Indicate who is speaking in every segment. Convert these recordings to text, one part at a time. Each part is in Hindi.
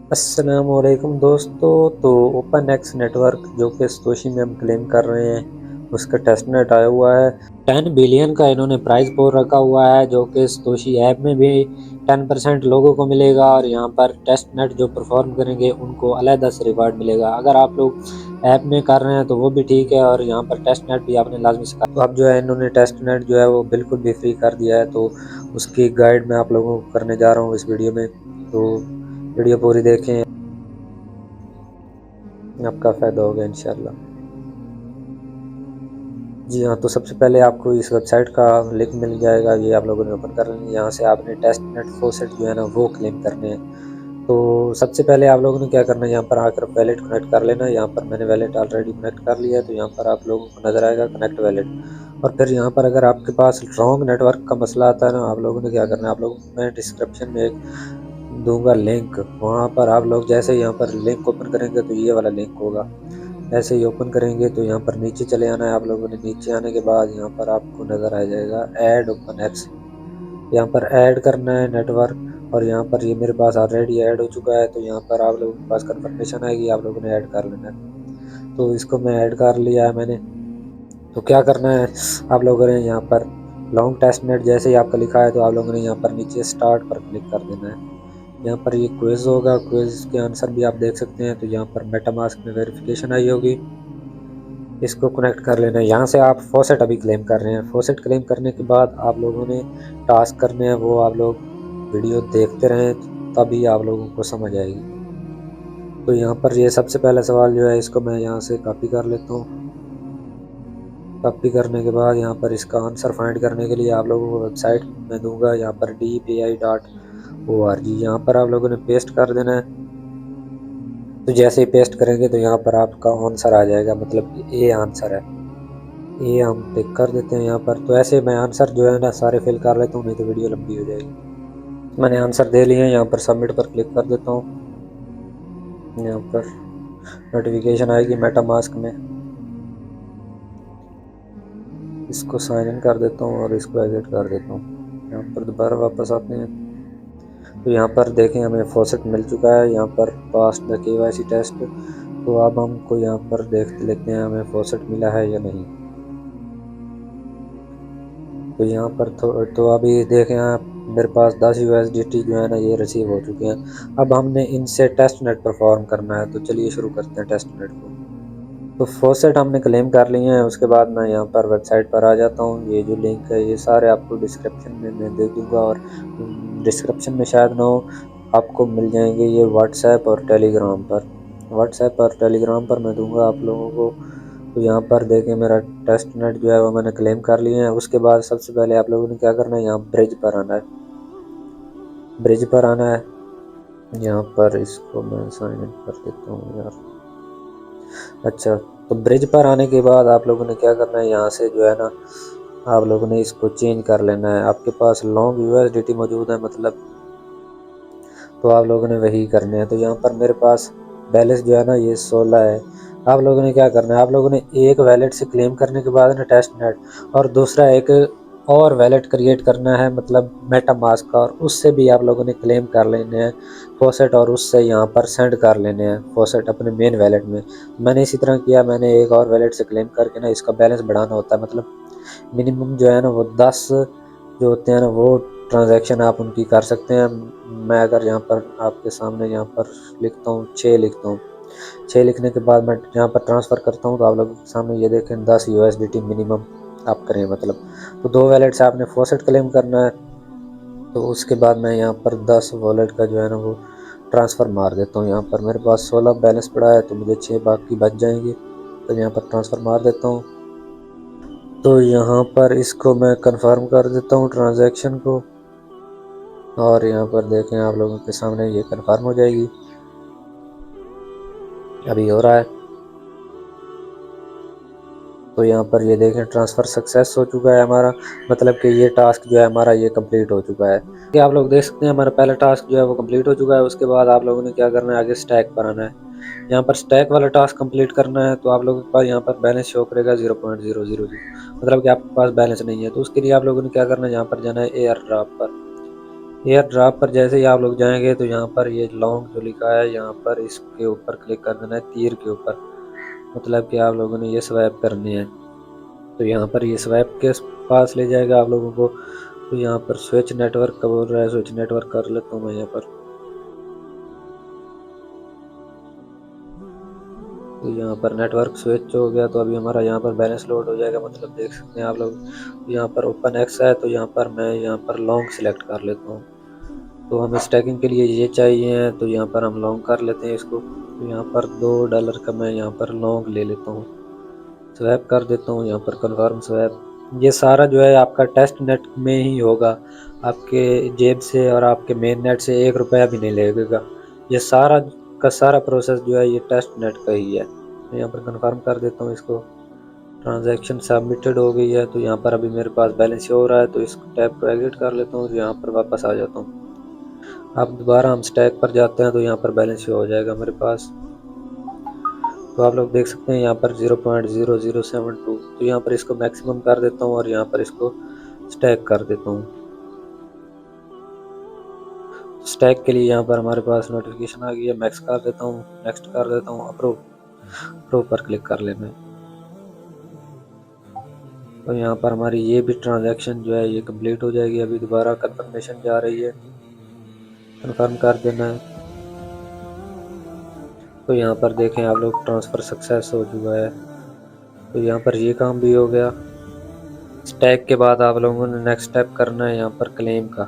Speaker 1: अस्सलामुअलैकुम दोस्तों। तो ओपन एक्स नेटवर्क जो कि सतोशी में हम क्लेम कर रहे हैं, उसका टेस्टनेट आया हुआ है। 10 बिलियन का इन्होंने प्राइस पोल रखा हुआ है, जो कि सतोशी ऐप में भी 10% लोगों को मिलेगा, और यहाँ पर टेस्टनेट जो परफॉर्म करेंगे उनको अलग से रिवार्ड मिलेगा। अगर आप लोग ऐप में कर रहे हैं तो वो भी ठीक है, और यहाँ पर टेस्टनेट भी आपने लाजमी से तो अब जो है इन्होंने टेस्टनेट जो है वो बिल्कुल भी फ्री कर दिया है। तो उसकी गाइड मैं आप लोगों को करने जा रहा हूँ इस वीडियो में। तो वीडियो पूरी देखें, आपका फ़ायदा होगा इंशाल्लाह। जी हाँ, तो सबसे पहले आपको इस वेबसाइट का लिंक मिल जाएगा, ये आप लोगों ने ओपन कर लेना है। यहाँ से आपने टेस्टनेट फॉसेट जो है ना वो क्लेम करने हैं। तो सबसे पहले आप लोगों ने क्या करना है, यहाँ पर आकर वैलेट कनेक्ट कर लेना है। यहाँ पर मैंने वैलेट ऑलरेडी कनेक्ट कर लिया है, तो यहाँ पर आप लोगों को नज़र आएगा कनेक्ट वैलेट। और फिर यहाँ पर अगर आपके पास रॉन्ग नेटवर्क का मसला आता है ना, आप लोगों ने क्या करना है, आप लोगों को मैं डिस्क्रिप्शन में एक दूंगा लिंक, वहाँ पर आप लोग जैसे यहाँ पर लिंक ओपन करेंगे तो ये वाला लिंक होगा। ऐसे ही ओपन करेंगे तो यहाँ पर नीचे चले आना है। आप लोगों ने नीचे आने के बाद यहाँ पर आपको नज़र आ जाएगा ऐड ओपन एक्स, यहाँ पर ऐड करना है नेटवर्क। और यहाँ पर ये मेरे पास ऑलरेडी ऐड हो चुका है, तो यहाँ पर आप लोगों के पास कंफर्मेशन आएगी, आप लोगों ने ऐड कर लेना है। तो इसको मैं ऐड कर लिया है मैंने। तो क्या करना है, आप लोगों ने यहाँ पर लॉन्ग टेस्ट नेट जैसे ही आपका लिखा है, तो आप लोगों ने यहाँ पर नीचे स्टार्ट पर क्लिक कर देना है। यहाँ पर ये क्विज होगा, क्विज के आंसर भी आप देख सकते हैं। तो यहाँ पर मेटामास्क में वेरिफिकेशन आई होगी, इसको कनेक्ट कर लेना है। यहाँ से आप फॉसेट अभी क्लेम कर रहे हैं। फॉसेट क्लेम करने के बाद आप लोगों ने टास्क करने हैं, वो आप लोग वीडियो देखते रहें, तभी आप लोगों को समझ आएगी। तो यहाँ पर ये सबसे पहला सवाल जो है, इसको मैं यहाँ से कॉपी कर लेता हूँ। कॉपी करने के बाद यहाँ पर इसका आंसर फाइंड करने के लिए आप लोगों को वेबसाइट में दूंगा, यहाँ पर dpi.org, यहाँ पर आप लोगों ने पेस्ट कर देना है। तो जैसे ही पेस्ट करेंगे तो यहाँ पर आपका आंसर आ जाएगा, मतलब कि ए आंसर है। ये हम टिक कर देते हैं यहाँ पर। तो ऐसे मैं आंसर जो है ना सारे फिल कर लेता हूँ, नहीं तो वीडियो लंबी हो जाएगी। मैंने आंसर दे लिए हैं, यहाँ पर सबमिट पर क्लिक कर देता हूँ। यहाँ पर नोटिफिकेशन आएगी मेटामास्क में, इसको साइन इन कर देता हूँ और इसको एग्जिट कर देता हूँ। यहाँ पर दोबारा वापस आते हैं, तो यहाँ पर देखें हमें फॉसेट मिल चुका है, यहाँ पर पास द केवाईसी टेस्ट। तो अब हमको यहाँ पर देख लेते हैं हमें फॉसेट मिला है या नहीं। तो यहाँ पर तो अभी देखें आप, मेरे पास 10 USDT जो है ना ये रिसीव हो चुके हैं। अब हमने इनसे टेस्ट नेट परफॉर्म करना है, तो चलिए शुरू करते हैं टेस्ट नेट को। तो फॉसेट हमने क्लेम कर लिए हैं। उसके बाद मैं यहाँ पर वेबसाइट पर आ जाता हूँ। ये जो लिंक है ये सारे आपको डिस्क्रिप्शन में मैं दे दूँगा, और डिस्क्रिप्शन में शायद ना हो, आपको मिल जाएंगे ये व्हाट्सएप और टेलीग्राम पर। व्हाट्सएप और टेलीग्राम पर मैं दूँगा आप लोगों को। तो यहाँ पर देखें मेरा टेस्ट नेट जो है वो मैंने क्लेम कर लिए हैं। उसके बाद सबसे पहले आप लोगों ने क्या करना है, यहाँ ब्रिज पर आना है। ब्रिज पर आना है, यहाँ पर इसको मैं साइन इन कर देता हूँ यार। अच्छा, तो ब्रिज पर आने के बाद आप लोगों ने क्या करना है, यहाँ से जो है ना आप लोगों ने इसको चेंज कर लेना है। आपके पास लॉन्ग USDT मौजूद है मतलब, तो आप लोगों ने वही करने हैं। तो यहाँ पर मेरे पास बैलेंस जो है ना ये 16 है। आप लोगों ने क्या करना है, आप लोगों ने एक वैलेट से क्लेम करने के बाद ना टेस्ट नेट, और दूसरा एक और वैलेट क्रिएट करना है, मतलब मेटामास्क का, और उससे भी आप लोगों ने क्लेम कर लेने हैं फॉसेट, और उससे यहाँ पर सेंड कर लेने हैं फॉसेट अपने मेन वैलेट में। मैंने इसी तरह किया, मैंने एक और वैलेट से क्लेम करके ना इसका बैलेंस बढ़ाना होता है। मतलब मिनिमम जो है ना वो 10 जो होते हैं ना वो ट्रांजैक्शन आप उनकी कर सकते हैं। मैं अगर यहाँ पर आपके सामने यहाँ पर लिखता हूँ 6 लिखता हूँ, 6 लिखने के बाद मैं यहाँ पर ट्रांसफ़र करता हूँ, तो आप लोगों के सामने ये देखें 10 USDT मिनिमम आप करें मतलब। तो 2 वैलेट से आपने फॉसेट क्लेम करना है। तो उसके बाद मैं यहाँ पर 10 वॉलेट का जो है ना वो ट्रांसफ़र मार देता हूँ। यहाँ पर मेरे पास 16 बैलेंस पड़ा है, तो मुझे 6 बाकी बच जाएंगे। तो यहाँ पर ट्रांसफ़र मार देता हूँ। तो यहाँ पर इसको मैं कंफर्म कर देता हूँ ट्रांजैक्शन को, और यहाँ पर देखें आप लोगों के सामने ये कंफर्म हो जाएगी। अभी हो रहा है, तो यहाँ पर ये देखें ट्रांसफ़र सक्सेस हो चुका है हमारा, मतलब कि ये टास्क जो है हमारा ये कंप्लीट हो चुका है। कि आप लोग देख सकते हैं हमारा पहला टास्क जो है वो कंप्लीट हो चुका है। उसके बाद आप लोगों ने क्या करना है, आगे स्टैक पर आना है। यहाँ पर स्टैक वाला टास्क कंप्लीट करना है। तो आप लोगों के पास यहाँ पर बैलेंस शो करेगा 0.000, मतलब कि आपके पास बैलेंस नहीं है। तो उसके लिए आप लोगों ने क्या करना है, यहाँ पर जाना है एयर ड्रॉप पर। एयर ड्रॉप पर जैसे ही आप लोग जाएंगे तो यहाँ पर ये लॉन्ग जो लिखा है यहाँ पर इसके ऊपर क्लिक कर देना है, तीर के ऊपर, मतलब कि आप लोगों ने ये स्वैप करनी है। तो यहाँ पर ये स्वैप के पास ले जाएगा आप लोगों को। तो यहाँ पर स्विच नेटवर्क का बोल रहा है, स्विच नेटवर्क कर लेता हूँ मैं यहाँ पर। तो यहाँ पर नेटवर्क स्विच हो गया, तो अभी हमारा यहाँ पर बैलेंस लोड हो जाएगा, मतलब देख सकते हैं आप लोग। तो यहाँ पर ओपन एक्स है, तो यहाँ पर मैं यहाँ पर लॉन्ग सेलेक्ट कर लेता हूँ। तो हमें स्टैकिंग के लिए ये चाहिए, तो यहाँ पर हम लॉन्ग कर लेते हैं इसको। तो यहाँ पर $2 का मैं यहाँ पर लॉन्ग ले लेता हूँ, स्वैप कर देता हूँ यहाँ पर कन्फर्म स्वैप। ये सारा जो है आपका टेस्ट नेट में ही होगा, आपके जेब से और आपके मेन नेट से 1 रुपया भी नहीं लगेगा। ये सारा का सारा प्रोसेस जो है ये टेस्ट नेट का ही है। मैं यहाँ पर कन्फर्म कर देता हूँ इसको। ट्रांजैक्शन सबमिटेड हो गई है, तो यहाँ पर अभी मेरे पास बैलेंस हो रहा है, तो इस टैब को एग्जिट कर लेता हूँ, यहाँ पर वापस आ जाता हूँ। अब दोबारा हम स्टैक पर जाते हैं, तो यहाँ पर बैलेंस हो जाएगा मेरे पास। तो आप लोग देख सकते हैं यहाँ पर 0.0072। तो यहाँ पर इसको मैक्सिमम कर देता हूँ और यहाँ पर इसको स्टैक कर देता हूँ। स्टैक के लिए यहाँ पर हमारे पास नोटिफिकेशन आ गई है, मैक्स कर देता हूँ, नेक्स्ट कर देता हूँ, अप्रूव पर क्लिक कर लेना है। तो यहाँ पर हमारी ये भी ट्रांजैक्शन जो है ये कंप्लीट हो जाएगी। अभी दोबारा कंफर्मेशन जा रही है, कंफर्म कर देना है। तो यहाँ पर देखें आप लोग ट्रांसफ़र सक्सेस हो चुका है। तो यहाँ पर ये काम भी हो गया। स्टैक के बाद आप लोगों ने नेक्स्ट स्टेप करना है यहाँ पर क्लेम का।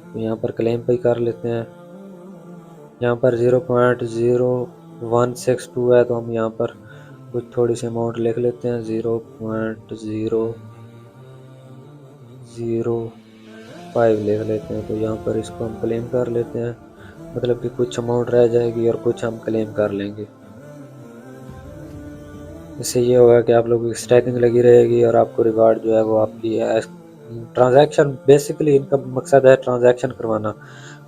Speaker 1: तो यहाँ पर क्लेम पे ही कर लेते हैं। यहाँ पर 0.0162 है, तो हम यहाँ पर कुछ थोड़ी सी अमाउंट लिख लेते हैं, 0.005 लिख लेते हैं। तो यहाँ पर इसको हम क्लेम कर लेते हैं, मतलब कि कुछ अमाउंट रह जाएगी और कुछ हम क्लेम कर लेंगे। इससे ये होगा कि आप लोगों की स्टैकिंग लगी रहेगी और आपको रिवार्ड जो है वो आपकी ट्रांजैक्शन, बेसिकली इनका मकसद है ट्रांजैक्शन करवाना,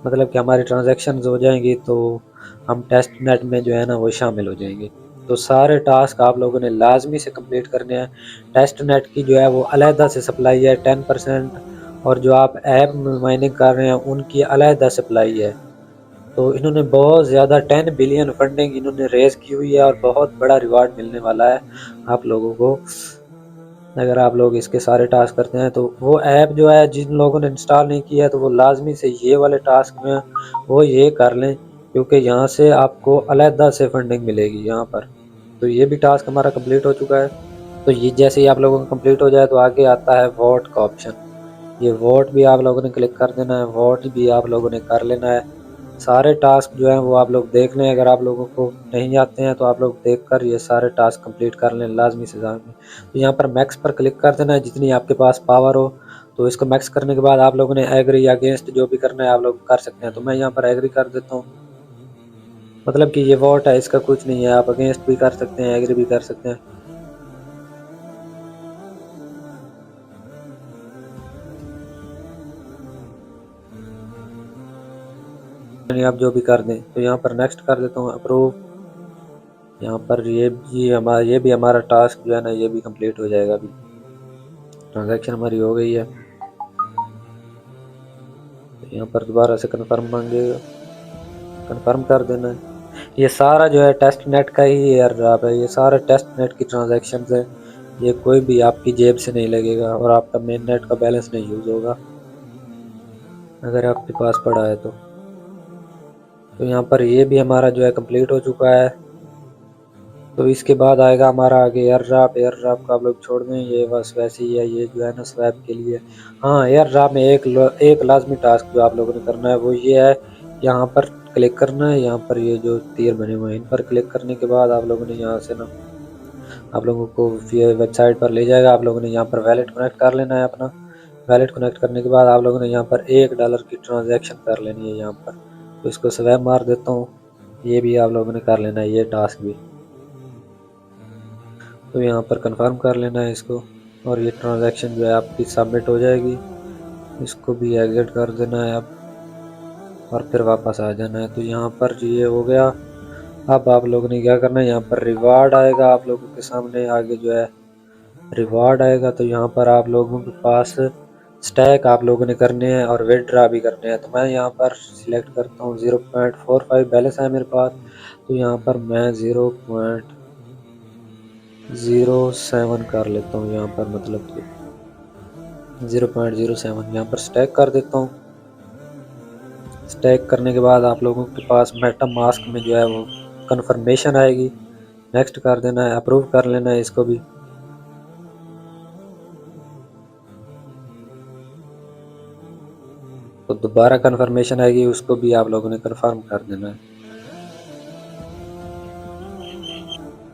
Speaker 1: मतलब कि हमारी ट्रांजैक्शन हो जाएंगी तो हम टेस्ट नेट में जो है ना वो शामिल हो जाएंगे। तो सारे टास्क आप लोगों ने लाजमी से कंप्लीट करने हैं। टेस्ट नेट की जो है वो अलहदा से सप्लाई है 10%, और जो आप ऐप माइनिंग कर रहे हैं उनकी अलहदा सप्लाई है। तो इन्होंने बहुत ज़्यादा 10 बिलियन फंडिंग इन्होंने रेज़ की हुई है और बहुत बड़ा रिवार्ड मिलने वाला है आप लोगों को अगर आप लोग इसके सारे टास्क करते हैं। तो वो ऐप जो है जिन लोगों ने इंस्टॉल नहीं किया है तो वो लाजमी से ये वाले टास्क में वो ये कर लें, क्योंकि यहाँ से आपको अलहदा से फंडिंग मिलेगी यहाँ पर। तो ये भी टास्क हमारा कंप्लीट हो चुका है। तो ये जैसे ही आप लोगों का कंप्लीट हो जाए तो आगे आता है वोट का ऑप्शन। ये वोट भी आप लोगों ने क्लिक कर देना है, वोट भी आप लोगों ने कर लेना है। सारे टास्क जो हैं वो आप लोग देख लें, अगर आप लोगों को नहीं आते हैं तो आप लोग देखकर ये सारे टास्क कंप्लीट कर लें लाजमी से लाजमी। तो यहाँ पर मैक्स पर क्लिक कर देना है जितनी आपके पास पावर हो। तो इसको मैक्स करने के बाद आप लोगों ने एग्री या अगेंस्ट जो भी करना है आप लोग कर सकते हैं। तो मैं यहाँ पर एग्री कर देता हूँ, मतलब कि ये वोट है, इसका कुछ नहीं है, आप अगेंस्ट भी कर सकते हैं, एग्री भी कर सकते हैं। आप जो भी कर दें। तो यहाँ पर नेक्स्ट कर देता हूँ, अप्रूव। यहाँ पर ये भी हमारा टास्क जो है ना ये भी कंप्लीट हो जाएगा। अभी ट्रांजैक्शन हमारी हो गई है। तो यहाँ पर दोबारा से कन्फर्म मांगेगा, कन्फर्म कर देना है। ये सारा जो है टेस्ट नेट का ही एयर ड्रॉप है, ये सारा टेस्ट नेट की ट्रांजैक्शन है। ये कोई भी आपकी जेब से नहीं लगेगा और आपका मेन नेट का बैलेंस नहीं यूज़ होगा अगर आपके पास पड़ा है तो। यहाँ पर ये भी हमारा जो है कंप्लीट हो चुका है। तो इसके बाद आएगा हमारा आगे एयर ड्रॉप। एयर ड्रॉप का आप लोग छोड़ दें, ये बस वैसे ही है, ये जो है ना स्वैप के लिए। हाँ, एयर ड्रॉप में एक लाजमी टास्क जो आप लोगों ने करना है वो ये है, यहाँ पर क्लिक करना है। यहाँ पर ये जो तीर बने हुए हैं इन पर क्लिक करने के बाद आप लोगों ने यहाँ से ना आप लोगों को वेबसाइट पर ले जाएगा। आप लोगों ने यहाँ पर वैलेट कनेक्ट कर लेना है अपना। वैलेट कनेक्ट करने के बाद आप लोगों ने यहाँ पर $1 की ट्रांजैक्शन कर लेनी है यहाँ पर। तो इसको स्वैप मार देता हूँ, ये भी आप लोगों ने कर लेना है ये टास्क भी। तो यहाँ पर कंफर्म कर लेना है इसको और ये ट्रांजैक्शन जो है आपकी सबमिट हो जाएगी। इसको भी एग्जिट कर देना है अब और फिर वापस आ जाना है। तो यहाँ पर ये हो गया। अब आप लोगों ने क्या करना है, यहाँ पर रिवार्ड आएगा आप लोगों के सामने, आगे जो है रिवार्ड आएगा। तो यहाँ पर आप लोगों के पास स्टैक आप लोगों ने करने हैं और विथड्रॉ भी करने हैं। तो मैं यहाँ पर सिलेक्ट करता हूँ 0.45 बैलेंस है मेरे पास, तो यहाँ पर मैं 0.07 कर लेता हूँ यहाँ पर, मतलब कि 0.07 यहाँ पर स्टैक कर देता हूँ। स्टैक करने के बाद आप लोगों के पास मेटामास्क में जो है वो कन्फर्मेशन आएगी, नेक्स्ट कर देना है, अप्रूव कर लेना है इसको भी। तो दोबारा कन्फर्मेशन आएगी, उसको भी आप लोगों ने कन्फर्म कर देना है।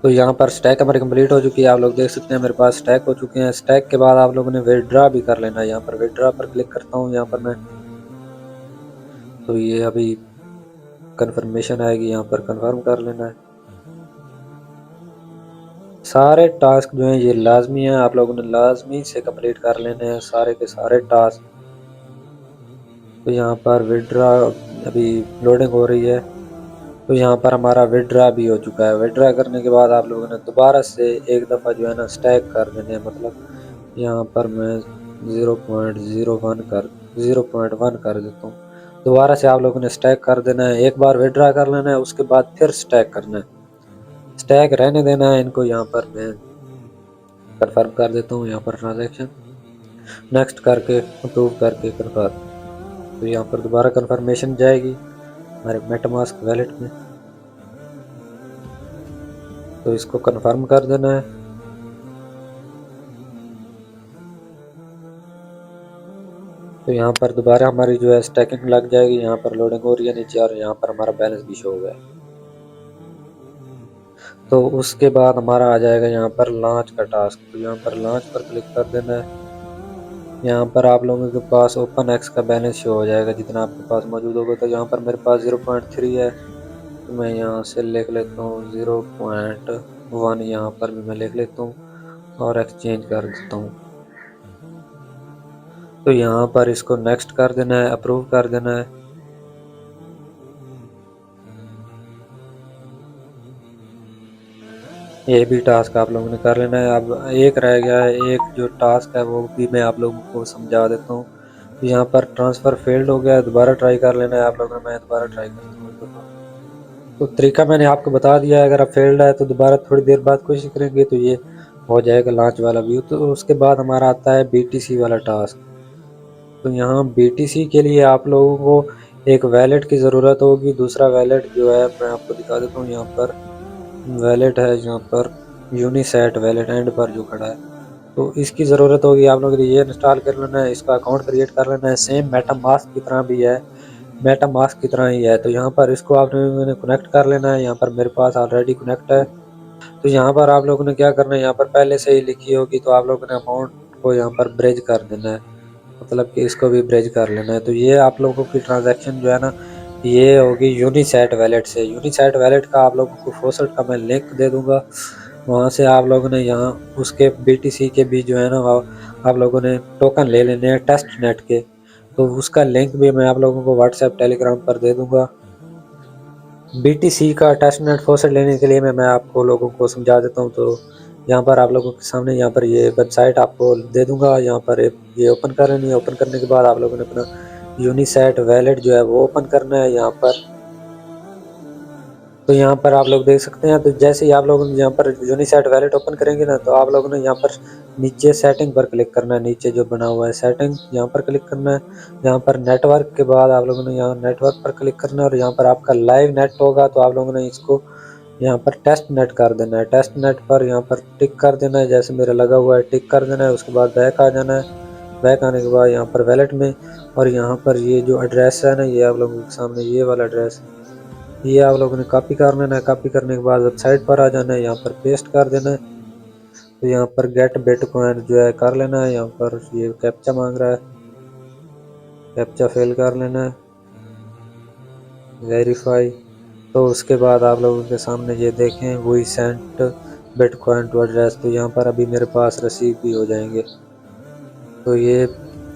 Speaker 1: तो यहाँ पर स्टैक हमारी कंप्लीट हो चुकी है, आप लोग देख सकते हैं मेरे पास स्टैक हो चुके हैं। स्टैक के बाद आप लोगों ने विथड्रॉ भी कर लेना है। यहाँ पर विथड्रॉ पर क्लिक करता हूँ यहाँ पर मैं, तो ये अभी कन्फर्मेशन आएगी, यहाँ पर कन्फर्म कर लेना है। सारे टास्क जो हैं ये लाजमी हैं, आप लोगों ने लाजमी से कंप्लीट कर लेने हैं सारे के सारे टास्क। तो यहाँ पर विथड्रॉ अभी लोडिंग हो रही है, तो यहाँ पर हमारा विथड्रॉ भी हो चुका है। विथड्रॉ करने के बाद आप लोगों ने दोबारा से एक दफ़ा जो है ना स्टैक कर देने हैं, मतलब यहाँ पर मैं 0.1 कर देता हूँ। दोबारा से आप लोगों ने स्टैक कर देना है, एक बार विथड्रॉ कर लेना है, उसके बाद फिर स्टैक करना है, स्टैक रहने देना है इनको। यहाँ पर मैं कन्फर्म कर देता हूँ यहाँ पर ट्रांजैक्शन, नेक्स्ट करके अप्रूव करके कन्फर्म। तो यहाँ पर दोबारा कन्फर्मेशन जाएगी हमारे मेटामास्क वैलेट में, तो इसको कन्फर्म कर देना है। तो यहाँ पर दोबारा हमारी जो है स्टैकिंग लग जाएगी, यहाँ पर लोडिंग हो रही है नीचे, और यहाँ पर हमारा बैलेंस भी शो हो गया। तो उसके बाद हमारा आ जाएगा यहाँ पर लॉन्च का टास्क, तो यहाँ पर लॉन्च पर क्लिक कर देना है। यहाँ पर आप लोगों के पास ओपन एक्स का बैलेंस शो हो जाएगा जितना आपके पास मौजूद होगा। तो यहाँ पर मेरे पास 0.3 है, तो मैं यहाँ से लिख लेता हूँ 0.1, यहाँ पर भी मैं लिख लेता हूँ और एक्सचेंज कर देता हूँ। तो यहाँ पर इसको नेक्स्ट कर देना है, अप्रूव कर देना है। ये भी टास्क आप लोगों ने कर लेना है। अब एक रह गया है, एक जो टास्क है वो भी मैं आप लोगों को समझा देता हूँ। तो यहाँ पर ट्रांसफ़र फेल्ड हो गया है, दोबारा ट्राई कर लेना है आप लोगों ने। मैं दोबारा ट्राई करता हूँ एक दफ़ा। तो तरीका मैंने आपको बता दिया है, अगर आप फेल्ड है तो दोबारा थोड़ी देर बाद कोशिश करेंगे तो ये हो जाएगा लॉन्च वाला व्यू। तो उसके बाद हमारा आता है BTC वाला टास्क। तो यहाँ BTC के लिए आप लोगों को एक वैलेट की ज़रूरत होगी। दूसरा वैलेट जो है मैं आपको दिखा देता हूँ, यहाँ पर वैलेट है, यहाँ पर यूनिसेट वैलेट एंड पर जो खड़ा है, तो इसकी ज़रूरत होगी। आप लोगों ने ये इंस्टॉल कर लेना है, इसका अकाउंट क्रिएट कर लेना है। सेम मेटामास्क की तरह भी है, मेटामास्क की तरह ही है। तो यहाँ पर इसको आपने कनेक्ट कर लेना है। यहाँ पर मेरे पास ऑलरेडी कनेक्ट है। तो यहाँ पर आप लोगों ने क्या करना है, यहाँ पर पहले से ही लिखी होगी, तो आप लोगों ने अमाउंट को यहाँ पर ब्रेज कर देना है, मतलब कि इसको भी ब्रेज कर लेना है। तो ये आप लोगों की ट्रांजैक्शन जो है ना ये होगी यूनिसेट वैलेट से। यूनिसेट वैलेट का आप लोगों को फोसट का मैं लिंक दे दूंगा, वहाँ से आप लोगों ने यहाँ उसके BTC के भी जो है ना आप लोगों ने टोकन ले लेने हैं टेस्ट नेट के। तो उसका लिंक भी मैं आप लोगों को व्हाट्सएप टेलीग्राम पर दे दूंगा। BTC का टेस्ट नेट फोसट लेने के लिए मैं आपको लोगों को समझा देता हूँ। तो यहाँ पर आप लोगों के सामने यहाँ पर ये वेबसाइट आपको दे दूंगा, यहाँ पर ये ओपन कर लेनी है। ओपन करने के बाद आप लोगों ने अपना यूनिसेट वैलेट जो है वो ओपन करना है यहाँ पर। तो यहाँ पर आप लोग देख सकते हैं, तो जैसे ही आप लोग यहाँ पर यूनिसेट वैलेट ओपन करेंगे ना, तो आप लोगों ने यहाँ पर नीचे सेटिंग पर क्लिक करना है, नीचे जो बना हुआ है सेटिंग यहाँ पर क्लिक करना है। यहाँ पर नेटवर्क के बाद आप लोगों ने यहाँ नेटवर्क पर क्लिक करना है, और यहाँ पर आपका लाइव नेट होगा, तो आप लोगों ने इसको यहाँ पर टेस्ट नेट कर देना है। टेस्ट नेट पर यहाँ पर टिक कर देना है, जैसे मेरा लगा हुआ है टिक कर देना है। उसके बाद बैक आ जाना है। बैक आने के बाद यहाँ पर वैलेट में, और यहाँ पर ये जो एड्रेस है ना, ये आप लोगों के सामने ये वाला एड्रेस, ये आप लोगों ने कॉपी कर लेना है। कॉपी करने के बाद वेबसाइट पर आ जाना है, यहाँ पर पेस्ट कर देना है। तो यहाँ पर गेट बिटकॉइन जो है कर लेना है। यहाँ पर ये कैप्चा मांग रहा है, कैप्चा फिल कर लेना है, वेरीफाई। तो उसके बाद आप लोगों के सामने ये देखें we sent bitcoin to address, तो यहाँ पर अभी मेरे पास रिसीव भी हो जाएंगे। तो ये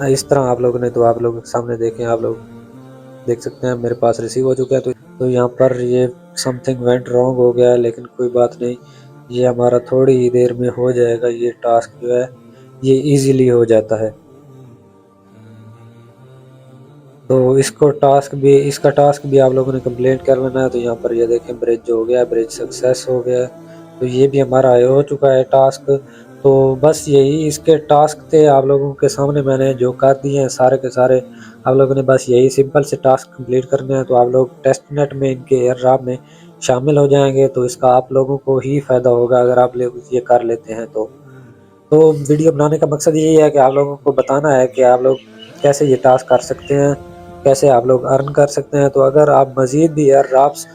Speaker 1: इस तरह आप लोगों ने, तो आप लोगों के सामने देखें, आप लोग देख सकते हैं मेरे पास रिसीव हो चुका है। तो यहाँ पर ये समथिंग वेंट रॉन्ग हो गया है, लेकिन कोई बात नहीं, ये हमारा थोड़ी ही देर में हो जाएगा। ये टास्क जो है ये इजीली हो जाता है। तो इसका टास्क भी आप लोगों ने कंप्लीट कर लेना है। तो यहाँ पर ये देखें ब्रिज हो गया, ब्रिज सक्सेस हो गया। तो ये भी हमारा हो चुका है टास्क। तो बस यही इसके टास्क थे, आप लोगों के सामने मैंने जो कर दिए हैं सारे के सारे। आप लोगों ने बस यही सिंपल से टास्क कंप्लीट करने हैं। तो आप लोग टेस्ट नेट में इनके एयर ड्रॉप में शामिल हो जाएंगे। तो इसका आप लोगों को ही फ़ायदा होगा अगर आप लोग ये कर लेते हैं। तो वीडियो बनाने का मकसद यही है कि आप लोगों को बताना है कि आप लोग कैसे ये टास्क कर सकते हैं, कैसे आप लोग अर्न कर सकते हैं। तो अगर आप मज़ीद भी एयर ड्रॉप्स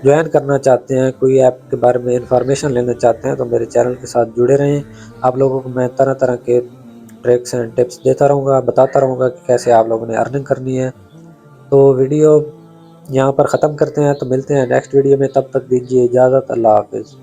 Speaker 1: ज्वाइन करना चाहते हैं, कोई ऐप के बारे में इंफॉर्मेशन लेना चाहते हैं, तो मेरे चैनल के साथ जुड़े रहें। आप लोगों को मैं तरह तरह के ट्रिक्स एंड टिप्स देता रहूँगा, बताता रहूँगा कि कैसे आप लोगों ने अर्निंग करनी है। तो वीडियो यहाँ पर ख़त्म करते हैं, तो मिलते हैं नेक्स्ट वीडियो में। तब तक दीजिए इजाज़त। अल्लाह हाफ़िज़।